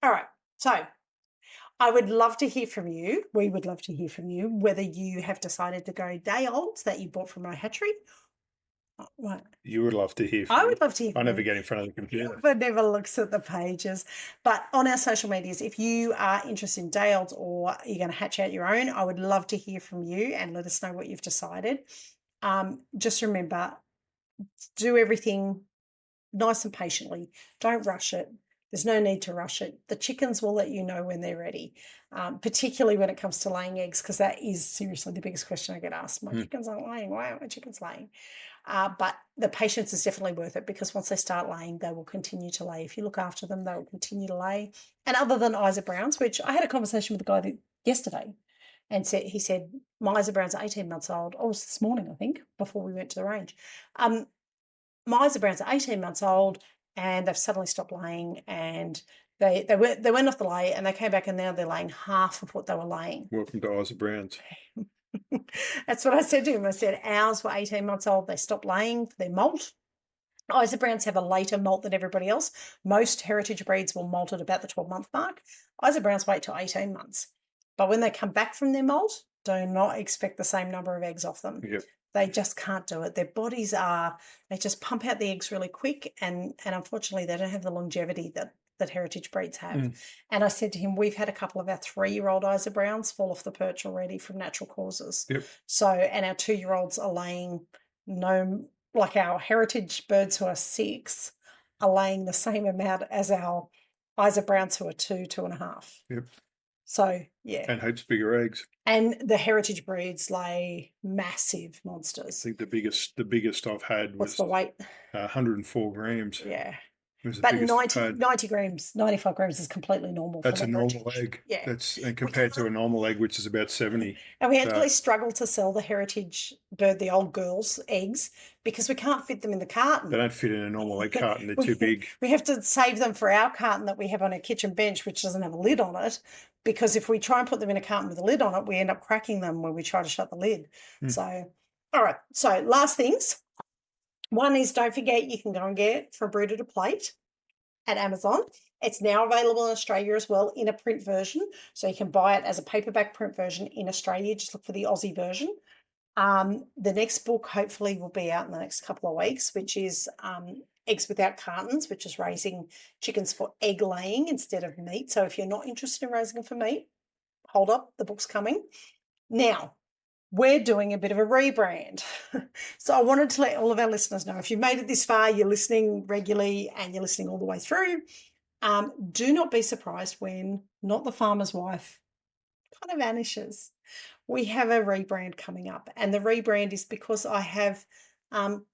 All right. So I would love to hear from you. We would love to hear from you whether you have decided to go day olds that you bought from our hatchery. What? You would love to hear from I would love to hear from I never get in front of the computer. But never looks at the pages. But on our social medias, if you are interested in day olds or you're going to hatch out your own, I would love to hear from you and let us know what you've decided. Just remember, do everything nice and patiently. Don't rush it. There's no need to rush it. The chickens will let you know when they're ready, particularly when it comes to laying eggs, because that is seriously the biggest question I get asked. My chickens aren't laying. Why aren't my chickens laying? But the patience is definitely worth it, because once they start laying, they will continue to lay. If you look after them, they will continue to lay. And other than Isa Browns, which I had a conversation with a guy yesterday, and he said, my Isa Browns are 18 months old. Oh, it was this morning, I think, before we went to the range. My Isa Browns are 18 months old, and they've suddenly stopped laying, and they went off the lay, and they came back, and now they're laying half of what they were laying. Welcome to Isa Browns. That's what I said to him. I said, ours were 18 months old. They stopped laying for their molt. Isa Browns have a later molt than everybody else. Most heritage breeds will molt at about the 12-month mark. Isa Browns wait till 18 months. But when they come back from their molt, do not expect the same number of eggs off them. Yep. They just can't do it. Their bodies they just pump out the eggs really quick, and unfortunately they don't have the longevity that that heritage breeds have. And I said to him, we've had a couple of our 3-year-old Isa Browns fall off the perch already from natural causes. Yep. So, and our 2-year-olds are laying like our heritage birds who are 6 are laying the same amount as our Isa Browns who are 2.5. Yep. So, yeah. And heaps bigger eggs. And the heritage breeds lay massive monsters. I think the biggest I've had was What's the weight? 104 grams. Yeah. It was the But biggest I've had. 90 grams, 95 grams is completely normal. That's for a the normal heritage. egg. Yeah. That's and compared to a normal egg, which is about 70. And we actually struggle to sell the heritage bird, the old girls' eggs, because we can't fit them in the carton. They don't fit in a normal egg carton. They're too big. We have to save them for our carton that we have on our kitchen bench, which doesn't have a lid on it, because if we try and put them in a carton with a lid on it, we end up cracking them when we try to shut the lid. So, all right. So last things. One is, don't forget, you can go and get For a Brooder to Plate at Amazon. It's now available in Australia as well in a print version. So you can buy it as a paperback print version in Australia. Just look for the Aussie version. The next book hopefully will be out in the next couple of weeks, which is Eggs Without Cartons, which is raising chickens for egg laying instead of meat. So if you're not interested in raising them for meat, hold up, the book's coming. Now, we're doing a bit of a rebrand. So I wanted to let all of our listeners know, if you've made it this far, you're listening regularly and you're listening all the way through, do not be surprised when Not the Farmer's Wife kind of vanishes. We have a rebrand coming up, and the rebrand is because I have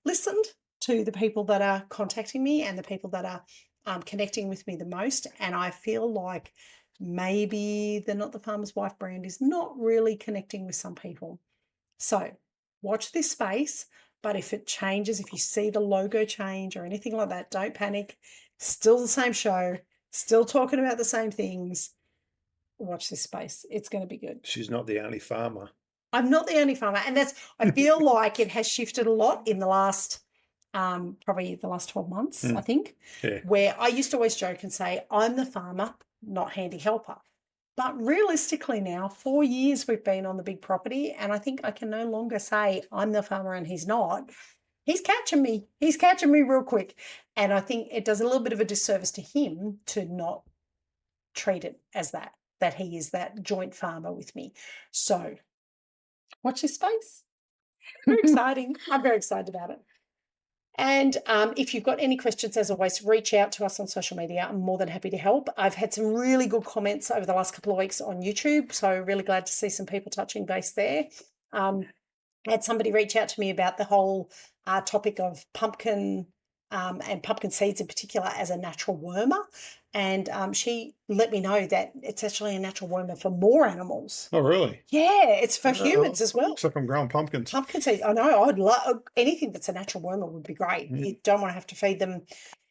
listened to the people that are contacting me and the people that are connecting with me the most, and I feel like maybe the Not the Farmer's Wife brand is not really connecting with some people. So watch this space, but if it changes, if you see the logo change or anything like that, don't panic. Still the same show, still talking about the same things. Watch this space. It's going to be good. She's not the only farmer. I'm not the only farmer. And I feel like it has shifted a lot in the last, probably the last 12 months, I think, where I used to always joke and say, I'm the farmer, not handy helper. But realistically now, 4 years we've been on the big property, and I think I can no longer say I'm the farmer and he's not. He's catching me. He's catching me real quick. And I think it does a little bit of a disservice to him to not treat it as that he is that joint farmer with me. So watch this space. Very exciting. I'm very excited about it. And if you've got any questions, as always, reach out to us on social media. I'm more than happy to help. I've had some really good comments over the last couple of weeks on YouTube, so really glad to see some people touching base there. I had somebody reach out to me about the whole topic of pumpkin and pumpkin seeds in particular as a natural wormer. And she let me know that it's actually a natural wormer for more animals. Oh, really? Yeah, it's for humans as well. Looks like I'm growing pumpkins. Pumpkin seeds. I know. I'd love anything that's a natural wormer would be great. You don't want to have to feed them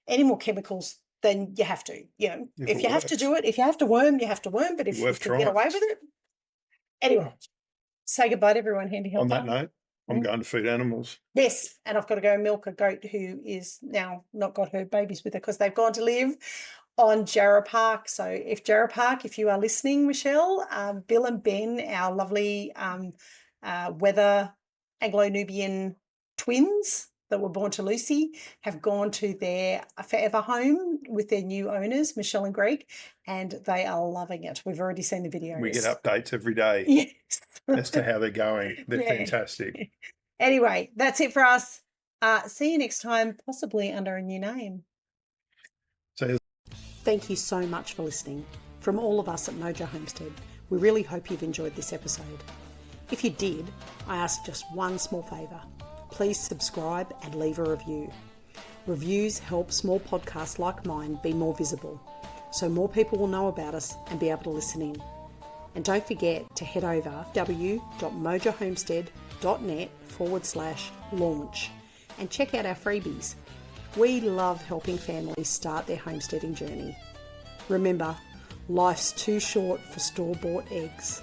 any more chemicals than you have to. You know, if you have to do it, if you have to worm, you have to worm. But if you can get away with it, anyway. Say goodbye to everyone, Handy Helper. On that note, I'm going to feed animals. Yes, and I've got to go milk a goat who is now not got her babies with her because they've gone to live on Jarrah Park. So if Jarrah Park, if you are listening, Michelle, Bill and Ben, our lovely weather Anglo-Nubian twins that were born to Lucy, have gone to their forever home with their new owners, Michelle and Greg, and they are loving it. We've already seen the videos. We get updates every day. Yes. As to how they're going. They're fantastic. Anyway, that's it for us. See you next time, possibly under a new name. Thank you so much for listening. From all of us at Mojo Homestead, we really hope you've enjoyed this episode. If you did, I ask just one small favour. Please subscribe and leave a review. Reviews help small podcasts like mine be more visible, so more people will know about us and be able to listen in. And don't forget to head over www.mojohomestead.net/launch and check out our freebies. We love helping families start their homesteading journey. Remember, life's too short for store-bought eggs.